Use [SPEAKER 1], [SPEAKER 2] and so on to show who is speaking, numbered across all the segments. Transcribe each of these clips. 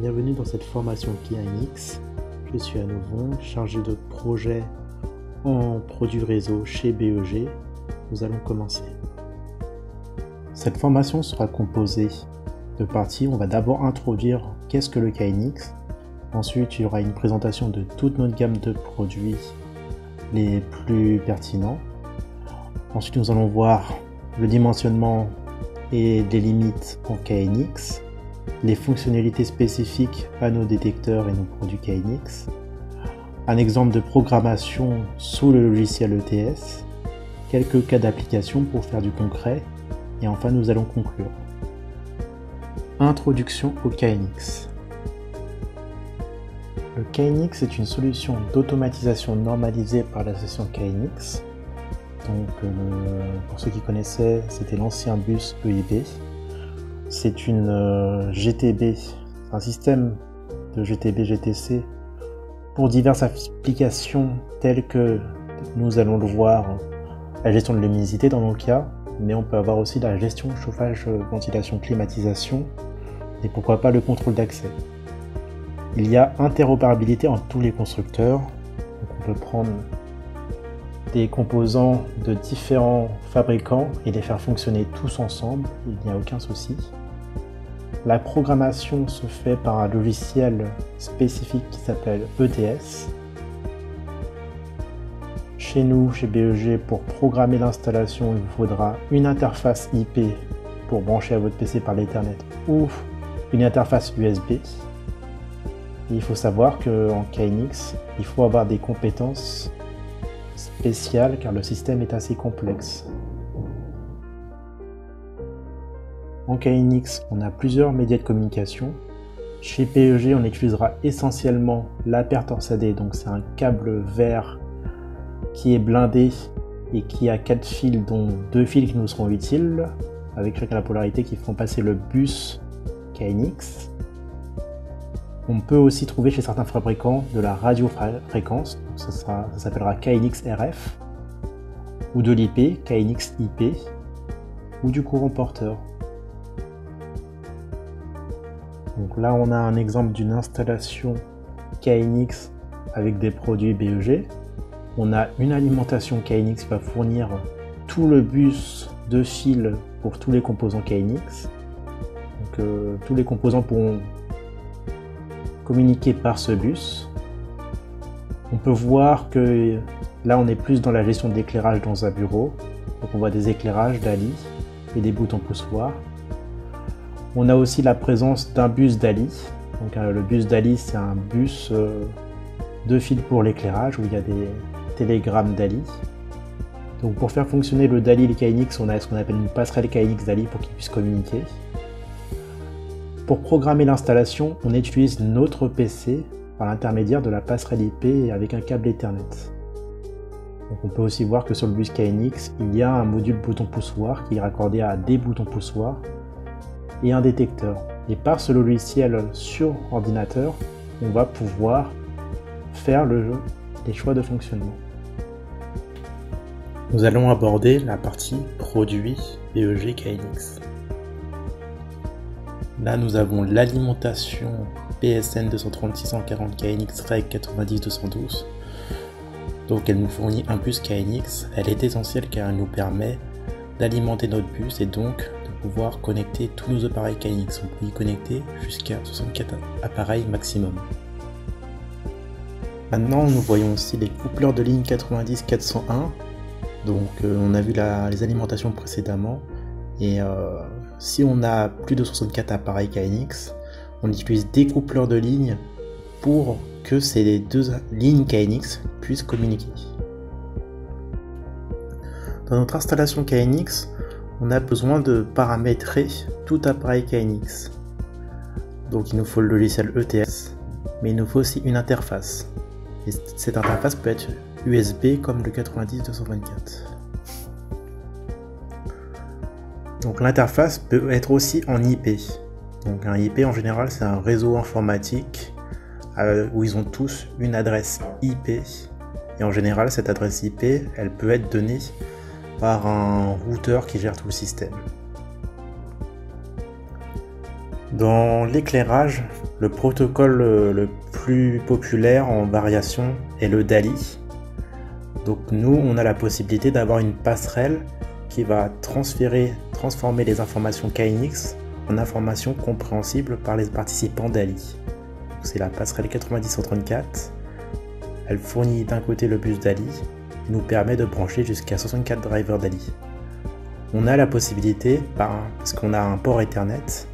[SPEAKER 1] Bienvenue dans cette formation KNX. Je suis à nouveau chargé de projet en produits réseau chez BEG. Nous allons commencer. Cette formation sera composée de parties. On va d'abord introduire qu'est-ce que le KNX. Ensuite, il y aura une présentation de toute notre gamme de produits les plus pertinents. Ensuite, nous allons voir le dimensionnement et des limites en KNX, les fonctionnalités spécifiques à nos détecteurs et nos produits KNX, un exemple de programmation sous le logiciel ETS, quelques cas d'application pour faire du concret, et enfin nous allons conclure. Introduction au KNX. Le KNX est une solution d'automatisation normalisée par la session KNX. Donc, pour ceux qui connaissaient, c'était l'ancien bus EIB. C'est une GTB, un système de GTB-GTC pour diverses applications telles que nous allons le voir, la gestion de l'humidité dans nos cas, mais on peut avoir aussi la gestion chauffage, ventilation, climatisation et pourquoi pas le contrôle d'accès. Il y a interopérabilité entre tous les constructeurs, donc on peut prendre des composants de différents fabricants et les faire fonctionner tous ensemble, il n'y a aucun souci. La programmation se fait par un logiciel spécifique qui s'appelle ETS. Chez nous, chez BEG, pour programmer l'installation, il vous faudra une interface IP pour brancher à votre PC par l'Ethernet ou une interface USB. Et il faut savoir qu'en KNX, il faut avoir des compétences spécial car le système est assez complexe. En KNX, on a plusieurs médias de communication. Chez BEG, on utilisera essentiellement la paire torsadée, donc c'est un câble vert qui est blindé et qui a 4 fils, dont 2 fils qui nous seront utiles, avec chacun la polarité qui font passer le bus KNX. On peut aussi trouver chez certains fabricants de la radiofréquence, ça s'appellera KNX RF, ou de l'IP, KNX IP, ou du courant porteur. Donc là on a un exemple d'une installation KNX avec des produits BEG. On a une alimentation KNX qui va fournir tout le bus de fil pour tous les composants KNX. Donc tous les composants pourront communiquer par ce bus. On peut voir que là on est plus dans la gestion d'éclairage dans un bureau. Donc on voit des éclairages DALI et des boutons poussoirs. On a aussi la présence d'un bus DALI. Donc le bus DALI c'est un bus de fil pour l'éclairage où il y a des télégrammes DALI. Donc pour faire fonctionner le DALI et le KNX, on a ce qu'on appelle une passerelle KNX DALI pour qu'ils puissent communiquer. Pour programmer l'installation, on utilise notre PC par l'intermédiaire de la passerelle IP et avec un câble Ethernet. Donc on peut aussi voir que sur le bus KNX, il y a un module bouton poussoir qui est raccordé à des boutons poussoirs et un détecteur. Et par ce logiciel sur ordinateur, on va pouvoir faire les choix de fonctionnement. Nous allons aborder la partie produits BEG KNX. Là, nous avons l'alimentation PSN 23640 KNX Reg 90212. Donc, elle nous fournit un bus KNX. Elle est essentielle car elle nous permet d'alimenter notre bus et donc de pouvoir connecter tous nos appareils KNX. On peut y connecter jusqu'à 64 appareils maximum. Maintenant, nous voyons aussi les coupleurs de ligne 90-401. Donc, on a vu les alimentations précédemment. Et si on a plus de 64 appareils KNX, on utilise des coupleurs de lignes pour que ces deux lignes KNX puissent communiquer. Dans notre installation KNX, on a besoin de paramétrer tout appareil KNX. Donc il nous faut le logiciel ETS, mais il nous faut aussi une interface. Et cette interface peut être USB comme le 90-224. Donc l'interface peut être aussi en IP. Donc un IP en général c'est un réseau informatique où ils ont tous une adresse IP. Et en général cette adresse IP elle peut être donnée par un routeur qui gère tout le système. Dans l'éclairage, le protocole le plus populaire en variation est le DALI. Donc nous, on a la possibilité d'avoir une passerelle qui va transformer les informations KNX en informations compréhensibles par les participants DALI. C'est la passerelle 9034. Elle fournit d'un côté le bus DALI et nous permet de brancher jusqu'à 64 drivers DALI. On a la possibilité, parce qu'on a un port Ethernet,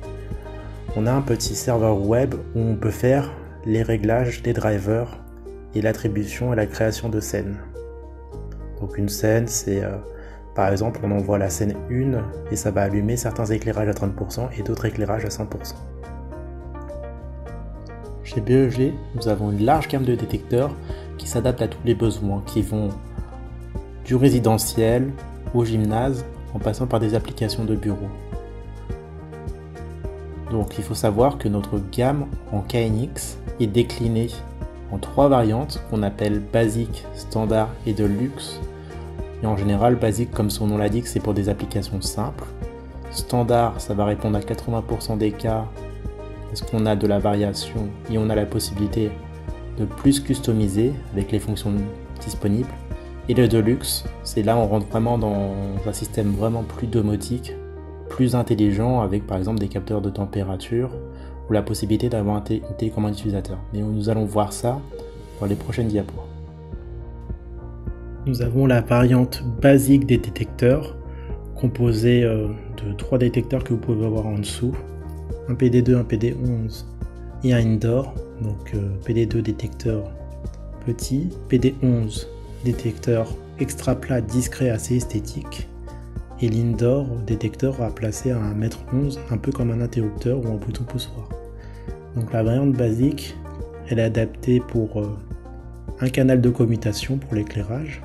[SPEAKER 1] on a un petit serveur web où on peut faire les réglages des drivers et l'attribution et la création de scènes. Donc une scène, c'est par exemple on envoie la scène 1 et ça va allumer certains éclairages à 30% et d'autres éclairages à 100%. Chez BEG, nous avons une large gamme de détecteurs qui s'adaptent à tous les besoins, qui vont du résidentiel au gymnase en passant par des applications de bureau. Donc il faut savoir que notre gamme en KNX est déclinée en 3 variantes qu'on appelle basique, standard et deluxe. Et en général, basique, comme son nom l'indique, c'est pour des applications simples. Standard, ça va répondre à 80% des cas parce qu'on a de la variation et on a la possibilité de plus customiser avec les fonctions disponibles. Et le deluxe, c'est là où on rentre vraiment dans un système vraiment plus domotique, plus intelligent, avec par exemple des capteurs de température ou la possibilité d'avoir une télécommande utilisateur. Mais nous allons voir ça dans les prochaines diapos. Nous avons la variante basique des détecteurs, composée de 3 détecteurs que vous pouvez voir en dessous, un PD2, un PD11 et un indoor. Donc PD2 détecteur petit, PD11 détecteur extra plat discret assez esthétique, et l'indoor détecteur à placer à 1m11, un peu comme un interrupteur ou un bouton poussoir. Donc la variante basique, elle est adaptée pour un canal de commutation pour l'éclairage.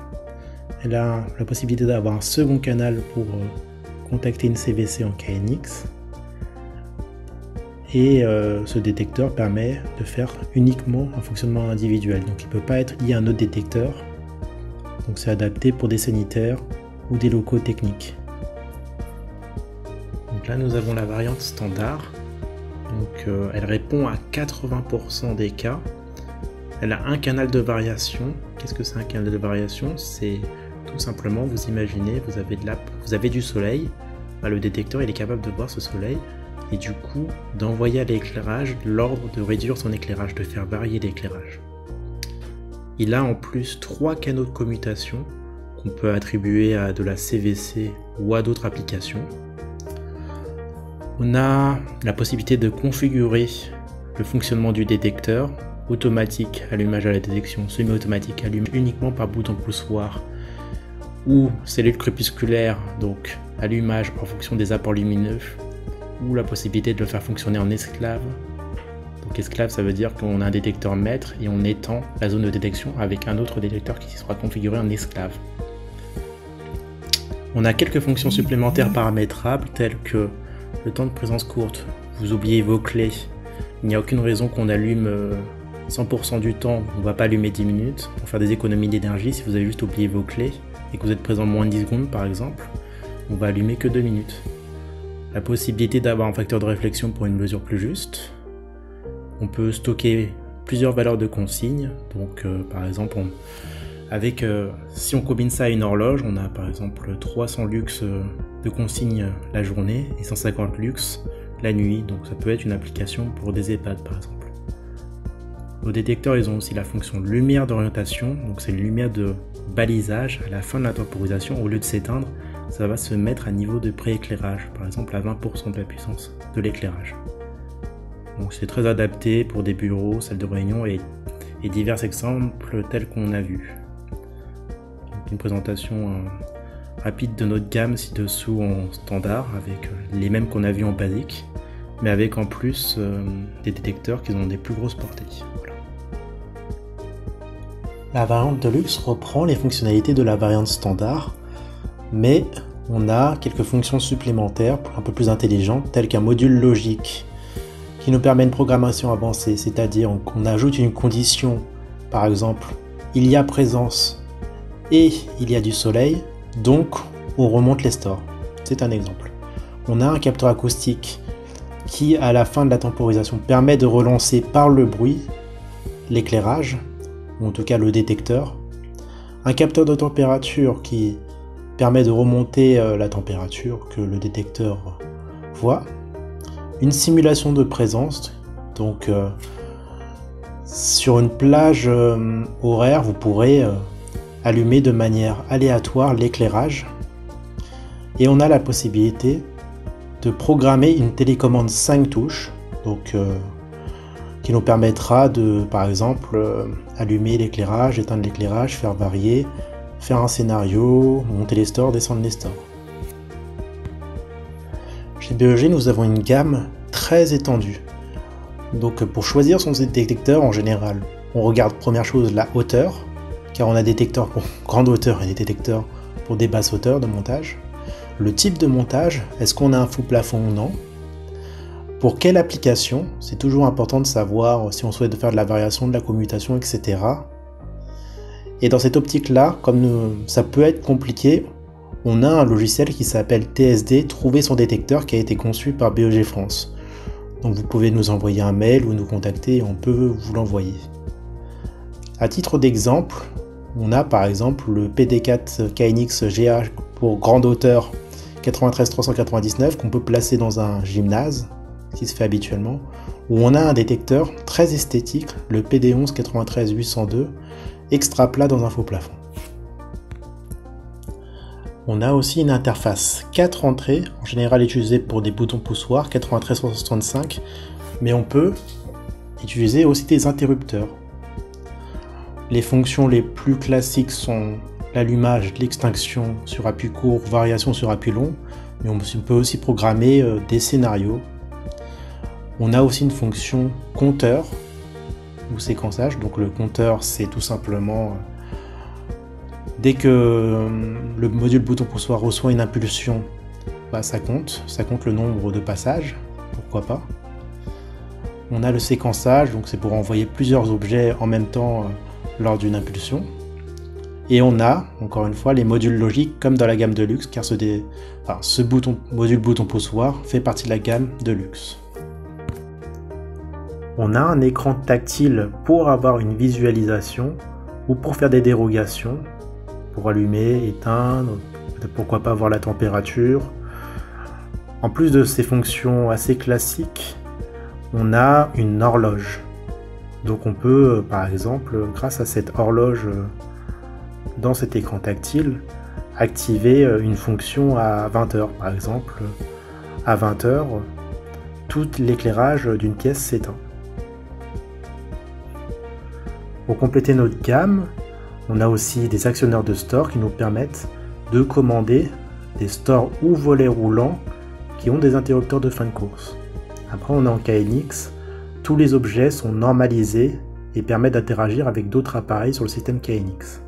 [SPEAKER 1] Elle a la possibilité d'avoir un second canal pour contacter une CVC en KNX. Et ce détecteur permet de faire uniquement un fonctionnement individuel. Donc il ne peut pas être lié à un autre détecteur. Donc c'est adapté pour des sanitaires ou des locaux techniques. Donc là nous avons la variante standard. Donc elle répond à 80% des cas. Elle a un canal de variation. Qu'est-ce que c'est un canal de variation? C'est tout simplement, vous imaginez, vous avez du soleil. Le détecteur il est capable de voir ce soleil et du coup d'envoyer à l'éclairage l'ordre de réduire son éclairage, de faire varier l'éclairage. Il a en plus 3 canaux de commutation qu'on peut attribuer à de la CVC ou à d'autres applications. On a la possibilité de configurer le fonctionnement du détecteur, automatique allumage à la détection, semi-automatique allumage uniquement par bouton poussoir, ou cellule crépusculaire, donc allumage en fonction des apports lumineux, ou la possibilité de le faire fonctionner en esclave. Donc esclave, ça veut dire qu'on a un détecteur maître et on étend la zone de détection avec un autre détecteur qui sera configuré en esclave. On a quelques fonctions supplémentaires paramétrables telles que le temps de présence courte. Vous oubliez vos clés, il n'y a aucune raison qu'on allume 100% du temps, on ne va pas allumer 10 minutes pour faire des économies d'énergie. Si vous avez juste oublié vos clés et que vous êtes présent moins de 10 secondes par exemple, on va allumer que 2 minutes. La possibilité d'avoir un facteur de réflexion pour une mesure plus juste. On peut stocker plusieurs valeurs de consignes, donc par exemple si on combine ça à une horloge, on a par exemple 300 lux de consignes la journée et 150 lux la nuit, donc ça peut être une application pour des EHPAD par exemple. Nos détecteurs ils ont aussi la fonction lumière d'orientation, donc c'est une lumière de balisage à la fin de la temporisation, au lieu de s'éteindre, ça va se mettre à niveau de pré-éclairage, par exemple à 20% de la puissance de l'éclairage. Donc c'est très adapté pour des bureaux, salles de réunion et divers exemples tels qu'on a vu. Donc une présentation rapide de notre gamme ci-dessous en standard avec les mêmes qu'on a vu en basique, mais avec en plus des détecteurs qui ont des plus grosses portées. Voilà. La variante Deluxe reprend les fonctionnalités de la variante standard, mais on a quelques fonctions supplémentaires un peu plus intelligentes telles qu'un module logique qui nous permet une programmation avancée, c'est-à-dire qu'on ajoute une condition, par exemple, il y a présence et il y a du soleil, donc on remonte les stores. C'est un exemple. On a un capteur acoustique qui, à la fin de la temporisation, permet de relancer par le bruit l'éclairage, ou en tout cas le détecteur. Un capteur de température qui permet de remonter la température que le détecteur voit. Une simulation de présence, donc sur une plage horaire, vous pourrez allumer de manière aléatoire l'éclairage. Et on a la possibilité de programmer une télécommande 5 touches, donc qui nous permettra de, par exemple, allumer l'éclairage, éteindre l'éclairage, faire varier, faire un scénario, monter les stores, descendre les stores. Chez BEG, nous avons une gamme très étendue. Donc pour choisir son détecteur, en général, on regarde première chose la hauteur, car on a des détecteurs pour grande hauteur et des détecteurs pour des basses hauteurs de montage. Le type de montage, est-ce qu'on a un faux plafond ou non? Pour quelle application? C'est toujours important de savoir si on souhaite faire de la variation, de la commutation, etc. Et dans cette optique-là, comme ça peut être compliqué, on a un logiciel qui s'appelle TSD, Trouver son détecteur, qui a été conçu par BEG France. Donc vous pouvez nous envoyer un mail ou nous contacter et on peut vous l'envoyer. À titre d'exemple, on a par exemple le PD4 KNX GA pour grande hauteur 93 399 qu'on peut placer dans un gymnase, qui se fait habituellement, où on a un détecteur très esthétique, le PD11 93 802, extra plat dans un faux plafond. On a aussi une interface 4 entrées, en général utilisée pour des boutons poussoirs, 93 365, mais on peut utiliser aussi des interrupteurs. Les fonctions les plus classiques sont l'allumage, l'extinction sur appui court, variation sur appui long, mais on peut aussi programmer des scénarios. On a aussi une fonction compteur ou séquençage. Donc le compteur, c'est tout simplement dès que le module bouton poussoir reçoit une impulsion, ça compte le nombre de passages, pourquoi pas. On a le séquençage, donc c'est pour envoyer plusieurs objets en même temps lors d'une impulsion. Et on a, encore une fois, les modules logiques comme dans la gamme de luxe, car ce module bouton poussoir fait partie de la gamme de luxe. On a un écran tactile pour avoir une visualisation ou pour faire des dérogations, pour allumer, éteindre, pourquoi pas voir la température. En plus de ces fonctions assez classiques, on a une horloge. Donc on peut, par exemple, grâce à cette horloge dans cet écran tactile, activer une fonction à 20h. Par exemple, à 20h, tout l'éclairage d'une pièce s'éteint. Pour compléter notre gamme, on a aussi des actionneurs de store qui nous permettent de commander des stores ou volets roulants qui ont des interrupteurs de fin de course. Après, on a en KNX, tous les objets sont normalisés et permettent d'interagir avec d'autres appareils sur le système KNX.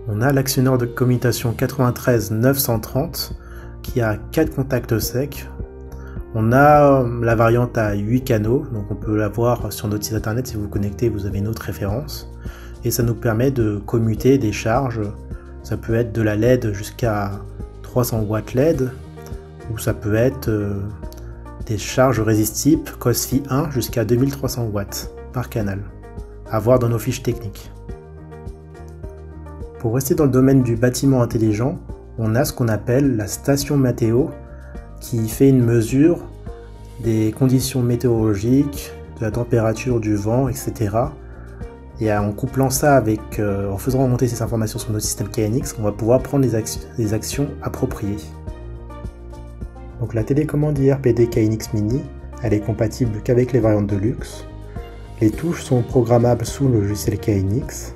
[SPEAKER 1] On a l'actionneur de commutation 93 930 qui a 4 contacts secs. On a la variante à 8 canaux, donc on peut la voir sur notre site internet. Si vous vous connectez, vous avez une autre référence. Et ça nous permet de commuter des charges. Ça peut être de la LED jusqu'à 300 watts LED, ou ça peut être des charges résistibles COSFI 1 jusqu'à 2300 watts par canal. À voir dans nos fiches techniques. Pour rester dans le domaine du bâtiment intelligent, on a ce qu'on appelle la station météo qui fait une mesure des conditions météorologiques, de la température, du vent, etc. Et en couplant ça avec, en faisant remonter ces informations sur notre système KNX, on va pouvoir prendre les actions appropriées. Donc la télécommande IRPD KNX Mini, elle est compatible qu'avec les variantes de luxe. Les touches sont programmables sous le logiciel KNX.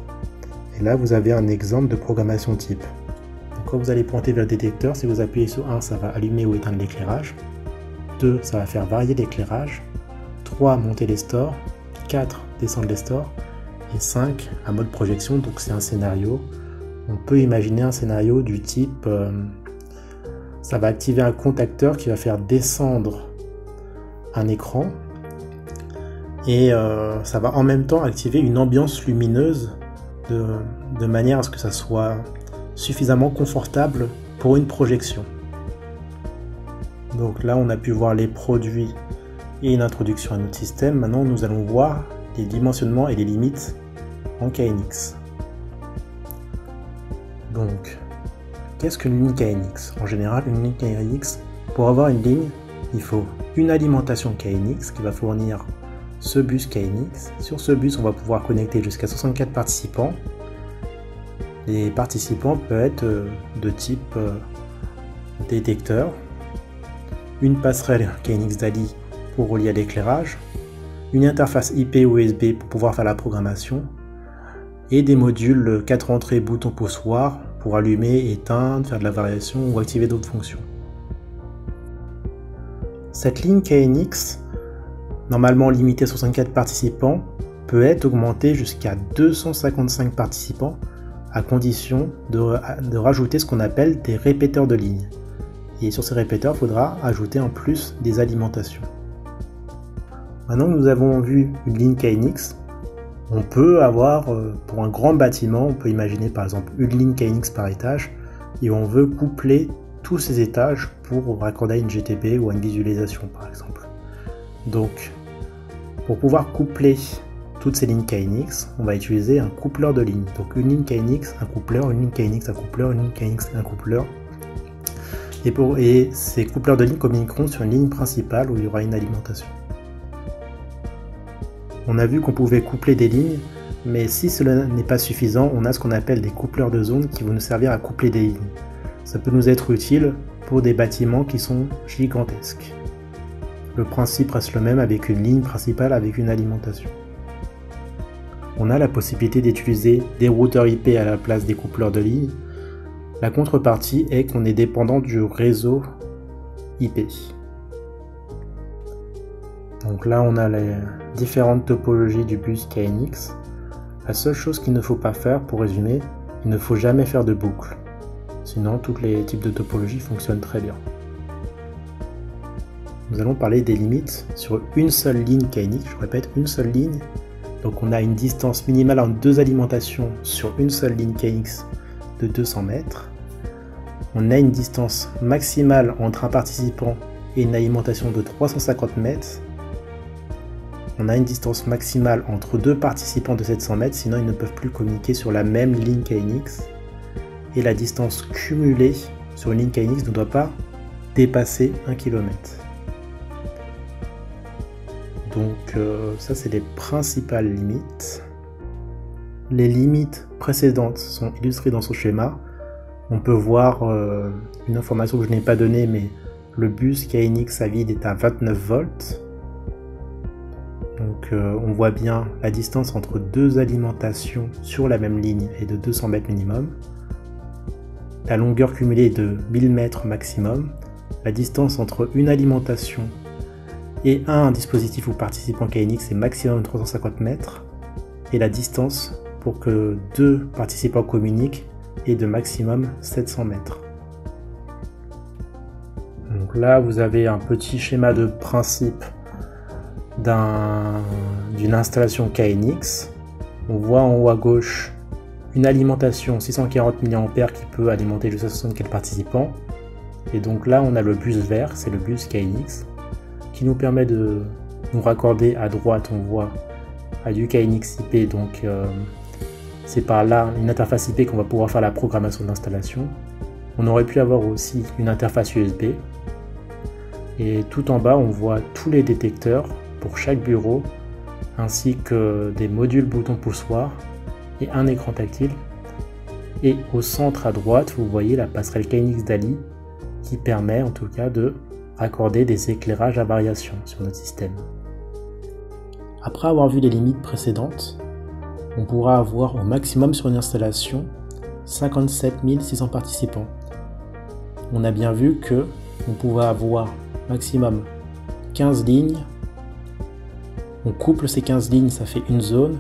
[SPEAKER 1] Et là, vous avez un exemple de programmation type. Donc, quand vous allez pointer vers le détecteur, si vous appuyez sur 1, ça va allumer ou éteindre l'éclairage. 2, ça va faire varier l'éclairage. 3, monter les stores. 4, descendre les stores. Et 5, un mode projection, donc c'est un scénario. On peut imaginer un scénario du type, ça va activer un contacteur qui va faire descendre un écran. Et ça va en même temps activer une ambiance lumineuse de manière à ce que ça soit suffisamment confortable pour une projection. Donc là, on a pu voir les produits et une introduction à notre système. Maintenant, nous allons voir les dimensionnements et les limites en KNX. Donc, qu'est-ce qu'une ligne KNX? En général, une ligne KNX, pour avoir une ligne, il faut une alimentation KNX qui va fournir ce bus KNX. Sur ce bus, on va pouvoir connecter jusqu'à 64 participants. Les participants peuvent être de type détecteur, une passerelle KNX DALI pour relier à l'éclairage, une interface IP ou USB pour pouvoir faire la programmation, et des modules 4 entrées bouton poussoir pour allumer, éteindre, faire de la variation ou activer d'autres fonctions. Cette ligne KNX, normalement limitée à 64 participants, peut être augmentée jusqu'à 255 participants à condition de rajouter ce qu'on appelle des répéteurs de ligne. Et sur ces répéteurs, il faudra ajouter en plus des alimentations. Maintenant que nous avons vu une ligne KNX, on peut avoir, pour un grand bâtiment, on peut imaginer par exemple une ligne KNX par étage, et on veut coupler tous ces étages pour raccorder à une GTB ou à une visualisation par exemple. Donc, pour pouvoir coupler toutes ces lignes KNX, on va utiliser un coupleur de lignes. Donc une ligne KNX, un coupleur, une ligne KNX, un coupleur, une ligne KNX, un coupleur. Et ces coupleurs de lignes communiqueront sur une ligne principale où il y aura une alimentation. On a vu qu'on pouvait coupler des lignes, mais si cela n'est pas suffisant, on a ce qu'on appelle des coupleurs de zone qui vont nous servir à coupler des lignes. Ça peut nous être utile pour des bâtiments qui sont gigantesques. Le principe reste le même avec une ligne principale avec une alimentation. On a la possibilité d'utiliser des routeurs IP à la place des coupleurs de ligne. La contrepartie est qu'on est dépendant du réseau IP. Donc là, on a les différentes topologies du bus KNX. La seule chose qu'il ne faut pas faire, pour résumer, il ne faut jamais faire de boucle. Sinon, tous les types de topologies fonctionnent très bien. Nous allons parler des limites sur une seule ligne KNX. Je répète, une seule ligne. Donc on a une distance minimale en 2 alimentations sur une seule ligne KNX de 200 mètres. On a une distance maximale entre un participant et une alimentation de 350 mètres. On a une distance maximale entre 2 participants de 700 mètres, sinon ils ne peuvent plus communiquer sur la même ligne KNX. Et la distance cumulée sur une ligne KNX ne doit pas dépasser 1 km. Donc ça c'est les principales limites. Les limites précédentes sont illustrées dans ce schéma. On peut voir une information que je n'ai pas donnée, mais le bus KNX à vide est à 29 volts. Donc on voit bien la distance entre 2 alimentations sur la même ligne est de 200 mètres minimum. La longueur cumulée est de 1000 mètres maximum. La distance entre une alimentation et un dispositif ou participant KNX est maximum 350 mètres. Et la distance pour que 2 participants communiquent est de maximum 700 mètres. Donc là, vous avez un petit schéma de principe d'une installation KNX. On voit en haut à gauche une alimentation 640 mA qui peut alimenter jusqu'à 64 participants. Et donc là, on a le bus vert, c'est le bus KNX, qui nous permet de nous raccorder. À droite, on voit à du KNX IP, donc c'est par là une interface IP qu'on va pouvoir faire la programmation de l'installation. On aurait pu avoir aussi une interface USB. Et tout en bas, on voit tous les détecteurs pour chaque bureau, ainsi que des modules boutons poussoirs et un écran tactile. Et au centre à droite, vous voyez la passerelle KNX DALI qui permet en tout cas de raccorder des éclairages à variation sur notre système. Après avoir vu les limites précédentes, on pourra avoir au maximum sur une installation 57 600 participants. On a bien vu que on pouvait avoir maximum 15 lignes. On couple ces 15 lignes, ça fait une zone.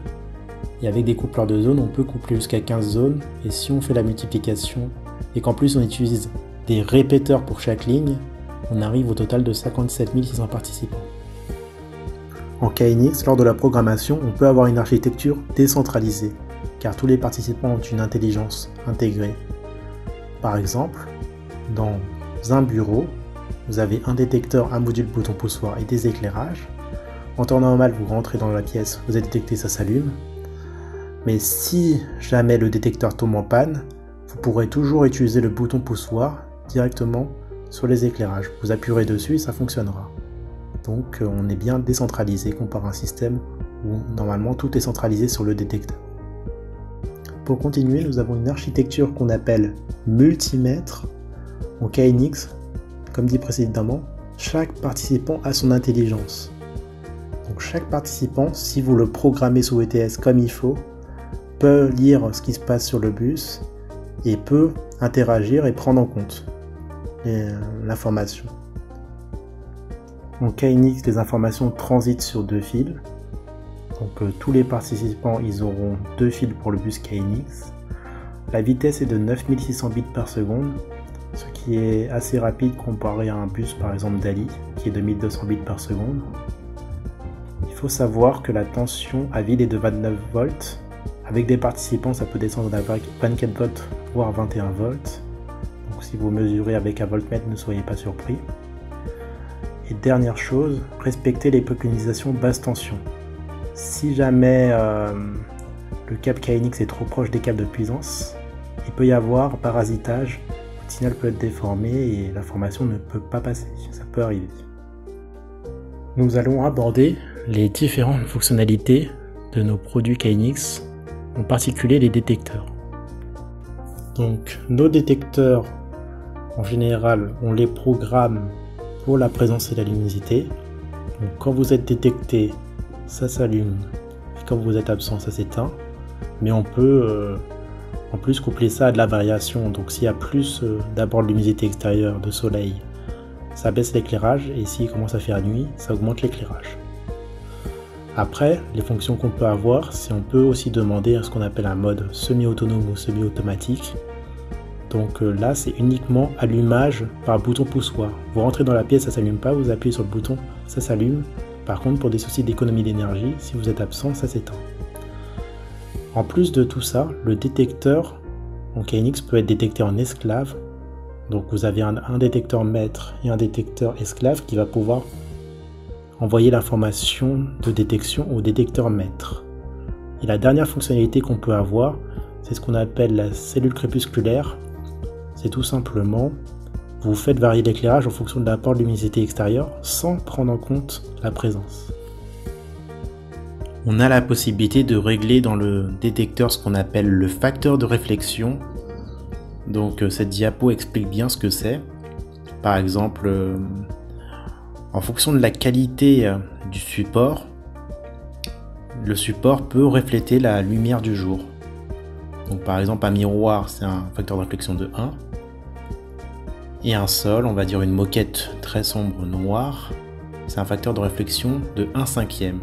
[SPEAKER 1] Et avec des coupleurs de zone, on peut coupler jusqu'à 15 zones. Et si on fait la multiplication et qu'en plus on utilise des répéteurs pour chaque ligne, on arrive au total de 57 600 participants. En KNX, lors de la programmation, on peut avoir une architecture décentralisée, car tous les participants ont une intelligence intégrée. Par exemple, dans un bureau, vous avez un détecteur, un module bouton poussoir et des éclairages. En temps normal, vous rentrez dans la pièce, vous êtes détecté, ça s'allume. Mais si jamais le détecteur tombe en panne, vous pourrez toujours utiliser le bouton poussoir directement sur les éclairages. Vous appuierez dessus et ça fonctionnera. Donc on est bien décentralisé comparé à un système où normalement tout est centralisé sur le détecteur. Pour continuer, nous avons une architecture qu'on appelle multimètre. En KNX, comme dit précédemment, chaque participant a son intelligence. Donc chaque participant, si vous le programmez sous ETS comme il faut, peut lire ce qui se passe sur le bus et peut interagir et prendre en compte l'information. En KNX, les informations transitent sur 2 fils. Donc tous les participants, ils auront 2 fils pour le bus KNX. La vitesse est de 9600 bits par seconde, ce qui est assez rapide comparé à un bus par exemple DALI, qui est de 1200 bits par seconde. Il faut savoir que la tension à vide est de 29 volts. Avec des participants, ça peut descendre à 24 volts, voire 21 volts. Donc si vous mesurez avec un voltmètre, ne soyez pas surpris. Et dernière chose, respectez les préconisations basse tension. Si jamais le câble KNX est trop proche des câbles de puissance, il peut y avoir parasitage, le signal peut être déformé et l'information ne peut pas passer, ça peut arriver. Nous allons aborder les différentes fonctionnalités de nos produits KNX, en particulier les détecteurs. Donc nos détecteurs, en général, on les programme pour la présence et la luminosité. Donc quand vous êtes détecté, ça s'allume, et quand vous êtes absent, ça s'éteint. Mais on peut en plus coupler ça à de la variation. Donc s'il y a plus d'abord de luminosité extérieure, de soleil, ça baisse l'éclairage, et s'il commence à faire nuit, ça augmente l'éclairage. Après, les fonctions qu'on peut avoir, c'est on peut aussi demander ce qu'on appelle un mode semi-autonome ou semi-automatique. Donc là, c'est uniquement allumage par bouton poussoir. Vous rentrez dans la pièce, ça ne s'allume pas, vous appuyez sur le bouton, ça s'allume. Par contre, pour des soucis d'économie d'énergie, si vous êtes absent, ça s'éteint. En plus de tout ça, le détecteur en KNX peut être détecté en esclave. Donc vous avez un détecteur maître et un détecteur esclave qui va pouvoir envoyer l'information de détection au détecteur maître. Et la dernière fonctionnalité qu'on peut avoir, c'est ce qu'on appelle la cellule crépusculaire. C'est tout simplement, vous faites varier l'éclairage en fonction de l'apport de luminosité extérieure sans prendre en compte la présence. On a la possibilité de régler dans le détecteur ce qu'on appelle le facteur de réflexion. Donc cette diapo explique bien ce que c'est. Par exemple, en fonction de la qualité du support, le support peut refléter la lumière du jour. Donc par exemple un miroir, c'est un facteur de réflexion de 1. Et un sol, on va dire une moquette très sombre noire, c'est un facteur de réflexion de 1/5.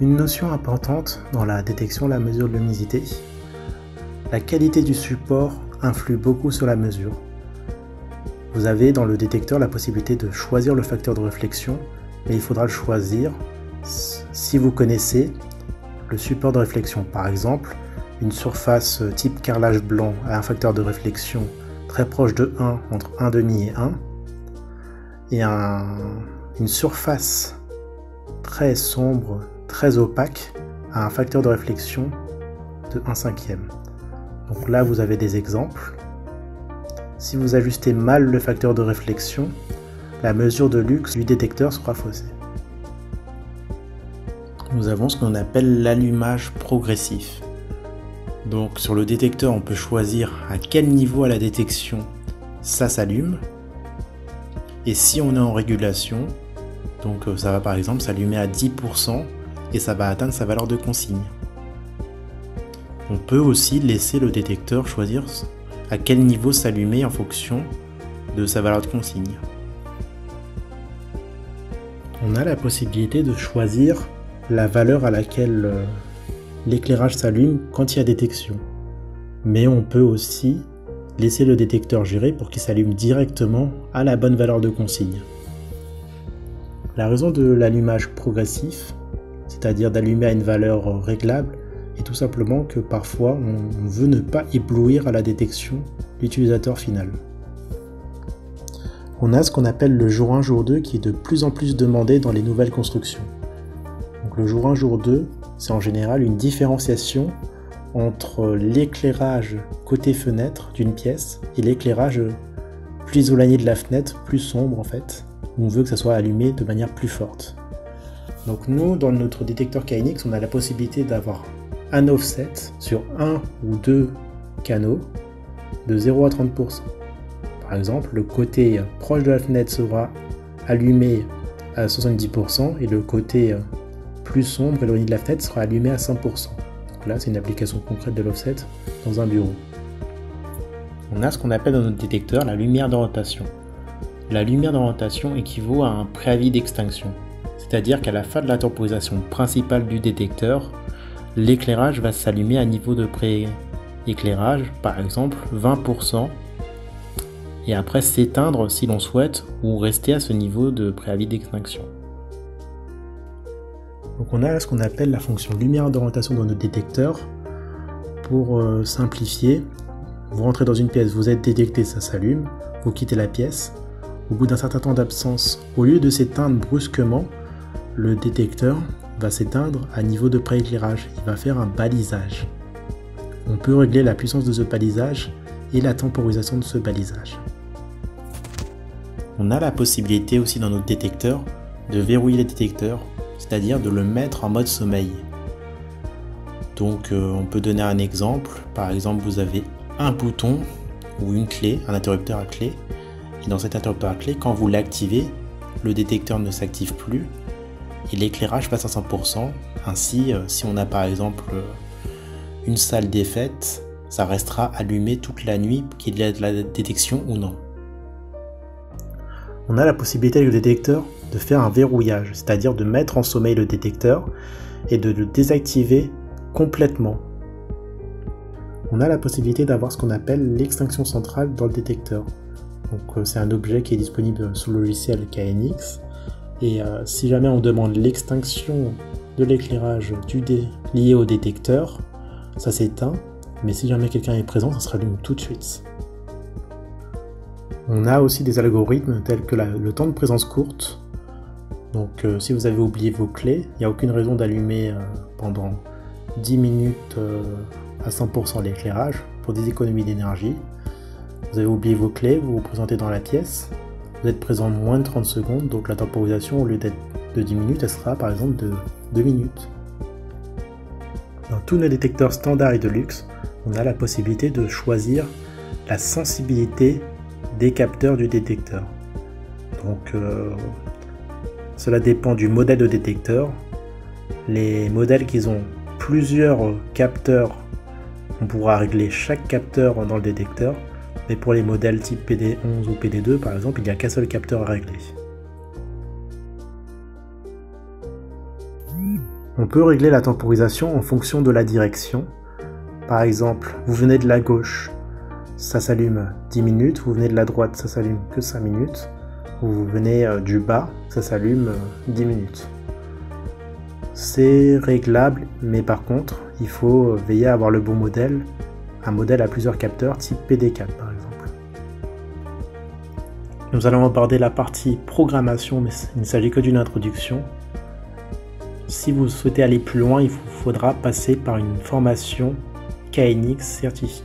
[SPEAKER 1] Une notion importante dans la détection, la mesure de luminosité. La qualité du support influe beaucoup sur la mesure. Vous avez dans le détecteur la possibilité de choisir le facteur de réflexion, mais il faudra le choisir si vous connaissez le support de réflexion. Par exemple, une surface type carrelage blanc a un facteur de réflexion très proche de 1, entre 1,5 et 1, et une surface très sombre, très opaque, a un facteur de réflexion de 1/5. Donc là, vous avez des exemples. Si vous ajustez mal le facteur de réflexion, la mesure de luxe du détecteur sera faussée. Nous avons ce qu'on appelle l'allumage progressif. Donc sur le détecteur, on peut choisir à quel niveau à la détection ça s'allume. Et si on est en régulation, donc ça va par exemple s'allumer à 10% et ça va atteindre sa valeur de consigne. On peut aussi laisser le détecteur choisir à quel niveau s'allumer en fonction de sa valeur de consigne. On a la possibilité de choisir la valeur à laquelle l'éclairage s'allume quand il y a détection. Mais on peut aussi laisser le détecteur gérer pour qu'il s'allume directement à la bonne valeur de consigne. La raison de l'allumage progressif, c'est-à-dire d'allumer à une valeur réglable, est tout simplement que parfois on veut ne pas éblouir à la détection l'utilisateur final. On a ce qu'on appelle le jour 1, jour 2 qui est de plus en plus demandé dans les nouvelles constructions. Donc le jour 1, jour 2, c'est en général une différenciation entre l'éclairage côté fenêtre d'une pièce et l'éclairage plus éloigné de la fenêtre, plus sombre en fait, où on veut que ça soit allumé de manière plus forte. Donc nous, dans notre détecteur KNX, on a la possibilité d'avoir un offset sur un ou deux canaux de 0 à 30%. Par exemple, le côté proche de la fenêtre sera allumé à 70% et le côté plus sombre éloigné de la fenêtre sera allumé à 100%. Donc là, c'est une application concrète de l'offset dans un bureau. On a ce qu'on appelle dans notre détecteur la lumière d'orientation. La lumière d'orientation équivaut à un préavis d'extinction, c'est-à-dire qu'à la fin de la temporisation principale du détecteur, l'éclairage va s'allumer à niveau de pré-éclairage, par exemple 20%, et après s'éteindre si l'on souhaite, ou rester à ce niveau de préavis d'extinction. Donc on a ce qu'on appelle la fonction lumière d'orientation dans notre détecteur. Pour simplifier, vous rentrez dans une pièce, vous êtes détecté, ça s'allume, vous quittez la pièce. Au bout d'un certain temps d'absence, au lieu de s'éteindre brusquement, le détecteur va s'éteindre à niveau de prééclairage. Il va faire un balisage. On peut régler la puissance de ce balisage et la temporisation de ce balisage. On a la possibilité aussi dans notre détecteur de verrouiller le détecteur, c'est-à-dire de le mettre en mode sommeil. Donc on peut donner un exemple. Par exemple, vous avez un bouton ou une clé, un interrupteur à clé. Et dans cet interrupteur à clé, quand vous l'activez, le détecteur ne s'active plus et l'éclairage passe à 100%. Ainsi, si on a par exemple une salle des fêtes, ça restera allumé toute la nuit, qu'il y ait de la détection ou non. On a la possibilité avec le détecteur de faire un verrouillage, c'est-à-dire de mettre en sommeil le détecteur et de le désactiver complètement. On a la possibilité d'avoir ce qu'on appelle l'extinction centrale dans le détecteur. Donc c'est un objet qui est disponible sous le logiciel KNX. Et si jamais on demande l'extinction de l'éclairage lié au détecteur, ça s'éteint, mais si jamais quelqu'un est présent, ça se rallume tout de suite. On a aussi des algorithmes tels que le temps de présence courte. Donc si vous avez oublié vos clés, il n'y a aucune raison d'allumer pendant 10 minutes à 100% l'éclairage pour des économies d'énergie. Vous avez oublié vos clés, vous vous présentez dans la pièce, vous êtes présent moins de 30 secondes, donc la temporisation, au lieu d'être de 10 minutes, elle sera par exemple de 2 minutes. Dans tous nos détecteurs standards et de luxe, on a la possibilité de choisir la sensibilité des capteurs du détecteur. Donc cela dépend du modèle de détecteur. Les modèles qui ont plusieurs capteurs, on pourra régler chaque capteur dans le détecteur, mais pour les modèles type PD11 ou PD2 par exemple, il n'y a qu'un seul capteur à régler. On peut régler la temporisation en fonction de la direction. Par exemple, vous venez de la gauche, ça s'allume 10 minutes, vous venez de la droite, ça s'allume que 5 minutes, ou vous venez du bas, ça s'allume 10 minutes. C'est réglable, mais par contre, il faut veiller à avoir le bon modèle, un modèle à plusieurs capteurs type PD4 par exemple. Nous allons aborder la partie programmation, mais il ne s'agit que d'une introduction. Si vous souhaitez aller plus loin, il vous faudra passer par une formation KNX certifiée.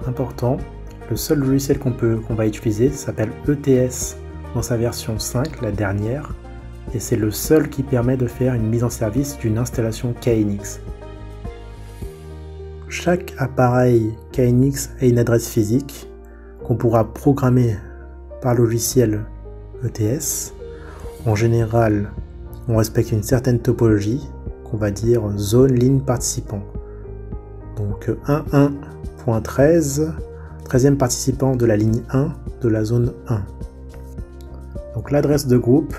[SPEAKER 1] Important, le seul logiciel qu'on va utiliser s'appelle ETS dans sa version 5, la dernière, et c'est le seul qui permet de faire une mise en service d'une installation KNX. Chaque appareil KNX a une adresse physique qu'on pourra programmer par logiciel ETS. En général, on respecte une certaine topologie qu'on va dire zone ligne participant. Donc 11.13, 13e participant de la ligne 1 de la zone 1. Donc l'adresse de groupe,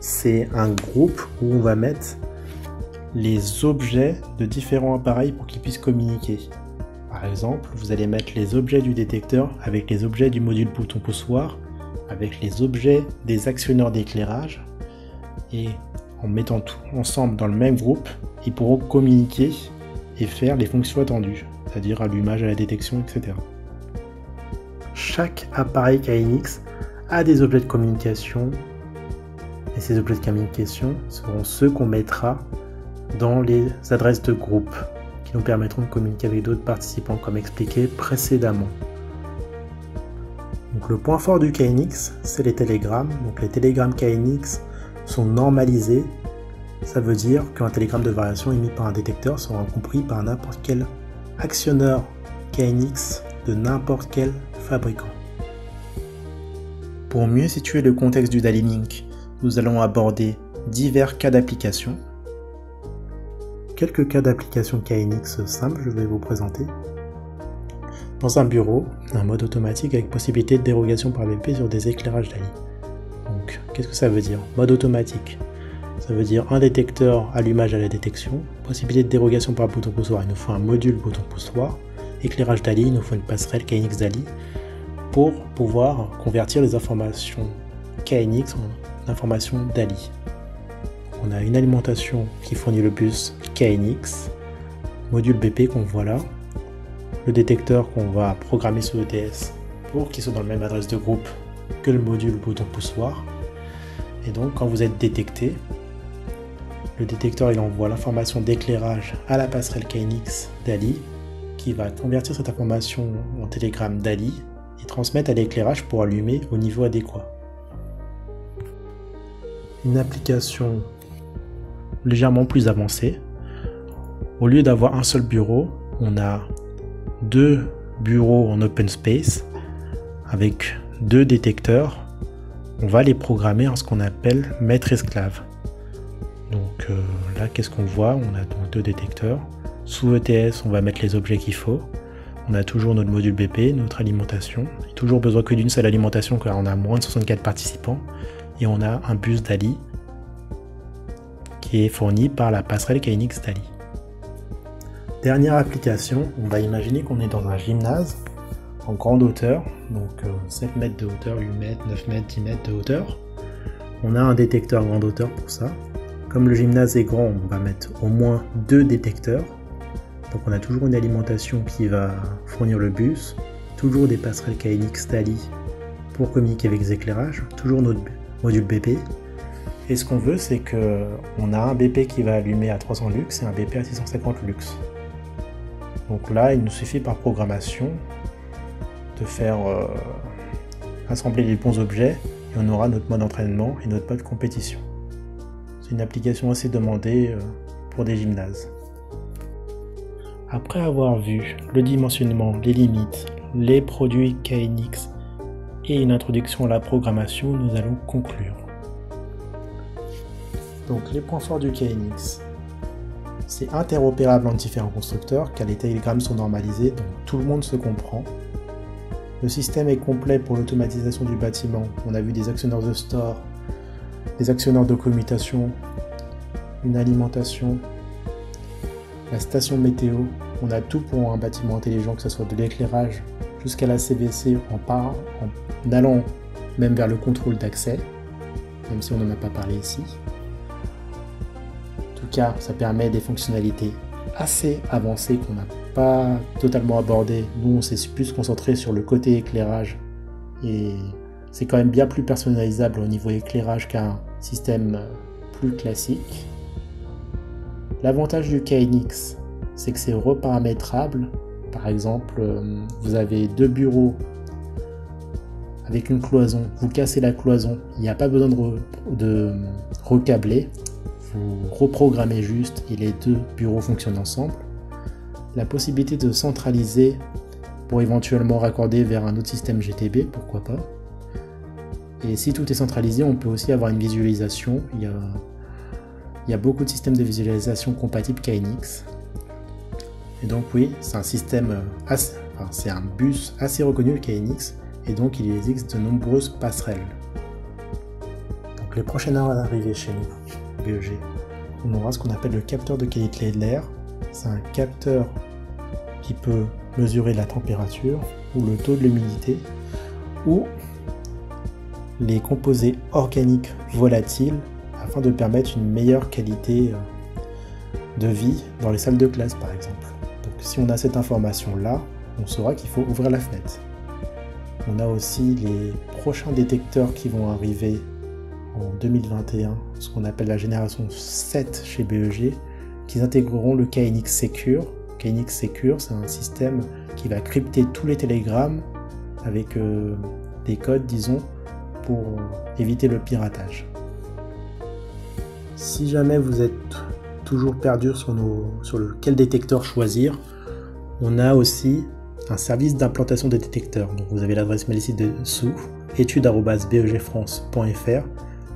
[SPEAKER 1] c'est un groupe où on va mettre les objets de différents appareils pour qu'ils puissent communiquer. Par exemple, vous allez mettre les objets du détecteur avec les objets du module bouton poussoir, avec les objets des actionneurs d'éclairage, et en mettant tout ensemble dans le même groupe, ils pourront communiquer et faire les fonctions attendues, c'est-à-dire allumage à la détection, etc. chaque appareil KNX a des objets de communication. Et ces objets de communication seront ceux qu'on mettra dans les adresses de groupe qui nous permettront de communiquer avec d'autres participants comme expliqué précédemment. Donc le point fort du KNX, c'est les télégrammes. Donc les télégrammes KNX sont normalisés. Ça veut dire qu'un télégramme de variation émis par un détecteur sera compris par n'importe quel actionneur KNX de n'importe quel fabricant. Pour mieux situer le contexte du DALI Link, nous allons aborder divers cas d'application. Quelques cas d'application KNX simples, je vais vous présenter. Dans un bureau, un mode automatique avec possibilité de dérogation par BP sur des éclairages DALI. Donc, qu'est-ce que ça veut dire? Mode automatique. Ça veut dire un détecteur allumage à la détection, possibilité de dérogation par bouton poussoir, il nous faut un module bouton poussoir, éclairage DALI, il nous faut une passerelle KNX DALI pour pouvoir convertir les informations KNX en informations DALI. On a une alimentation qui fournit le bus KNX, module BP qu'on voit là, le détecteur qu'on va programmer sous ETS pour qu'il soit dans la même adresse de groupe que le module bouton poussoir. Et donc quand vous êtes détecté, le détecteur il envoie l'information d'éclairage à la passerelle KNX DALI qui va convertir cette information en télégramme DALI et transmettre à l'éclairage pour allumer au niveau adéquat. Une application légèrement plus avancée, au lieu d'avoir un seul bureau, on a deux bureaux en open space avec deux détecteurs. On va les programmer en ce qu'on appelle maître-esclave. Donc là, qu'est-ce qu'on voit? On a donc deux détecteurs. Sous ETS, on va mettre les objets qu'il faut. On a toujours notre module BP, notre alimentation. Il y a toujours besoin que d'une seule alimentation car on a moins de 64 participants. Et on a un bus DALI qui est fourni par la passerelle KNX DALI. Dernière application, on va imaginer qu'on est dans un gymnase en grande hauteur, donc 7 mètres de hauteur, 8 mètres, 9 mètres, 10 mètres de hauteur. On a un détecteur grande hauteur pour ça. Comme le gymnase est grand, on va mettre au moins 2 détecteurs. Donc on a toujours une alimentation qui va fournir le bus, toujours des passerelles KNX DALI pour communiquer avec les éclairages, toujours notre module BP. Et ce qu'on veut, c'est qu'on a un BP qui va allumer à 300 lux et un BP à 650 lux. Donc là, il nous suffit par programmation de faire assembler les bons objets et on aura notre mode d'entraînement et notre mode compétition. C'est une application assez demandée pour des gymnases. Après avoir vu le dimensionnement, les limites, les produits KNX et une introduction à la programmation, nous allons conclure. Donc les points forts du KNX. C'est interopérable entre différents constructeurs car les télégrammes sont normalisés, donc tout le monde se comprend. Le système est complet pour l'automatisation du bâtiment. On a vu des actionneurs de store, des actionneurs de commutation, une alimentation, la station météo. On a tout pour un bâtiment intelligent, que ce soit de l'éclairage jusqu'à la CVC en allant même vers le contrôle d'accès, même si on n'en a pas parlé ici. En tout cas, ça permet des fonctionnalités assez avancées qu'on n'a pas totalement abordées. Nous, on s'est plus concentré sur le côté éclairage et c'est quand même bien plus personnalisable au niveau éclairage qu'un système plus classique. L'avantage du KNX, c'est que c'est reparamétrable. Par exemple, vous avez 2 bureaux avec une cloison, vous cassez la cloison, il n'y a pas besoin de recabler. Vous reprogrammez juste et les 2 bureaux fonctionnent ensemble. La possibilité de centraliser pour éventuellement raccorder vers un autre système GTB, pourquoi pas. Et si tout est centralisé, on peut aussi avoir une visualisation. Il y a beaucoup de systèmes de visualisation compatibles KNX. Et donc oui, c'est un système c'est un bus assez reconnu le KNX et donc il existe de nombreuses passerelles. Donc les prochaines heures à arriver chez nous, BEG, on aura ce qu'on appelle le capteur de qualité de l'air. C'est un capteur qui peut mesurer la température ou le taux de l'humidité ou les composés organiques volatiles afin de permettre une meilleure qualité de vie dans les salles de classe par exemple. Donc si on a cette information là, on saura qu'il faut ouvrir la fenêtre. On a aussi les prochains détecteurs qui vont arriver en 2021, ce qu'on appelle la génération 7 chez BEG, qui intégreront le KNX Secure. KNX Secure, c'est un système qui va crypter tous les télégrammes avec des codes, disons, pour éviter le piratage. Si jamais vous êtes toujours perdu sur lequel détecteur choisir, on a aussi un service d'implantation des détecteurs. Donc vous avez l'adresse mail ici dessous, études@begfrance.fr.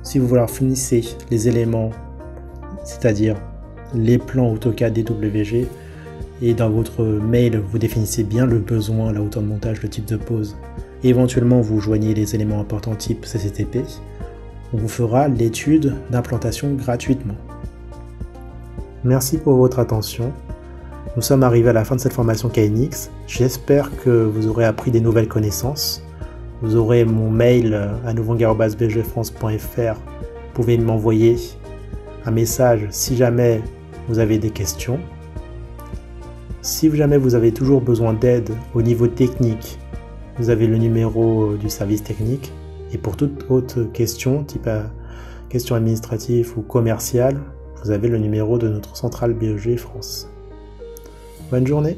[SPEAKER 1] Si vous leur fournissez les éléments, c'est-à-dire les plans AutoCAD DWG, et dans votre mail vous définissez bien le besoin, la hauteur de montage, le type de pose, et éventuellement vous joignez les éléments importants type CCTP, on vous fera l'étude d'implantation gratuitement. Merci pour votre attention. Nous sommes arrivés à la fin de cette formation KNX. J'espère que vous aurez appris des nouvelles connaissances. Vous aurez mon mail à nouveau@begfrance.fr. Vous pouvez m'envoyer un message si jamais vous avez des questions. Si jamais vous avez toujours besoin d'aide au niveau technique, vous avez le numéro du service technique. Et pour toute autre question, type question administrative ou commerciale, vous avez le numéro de notre centrale BEG France. Bonne journée!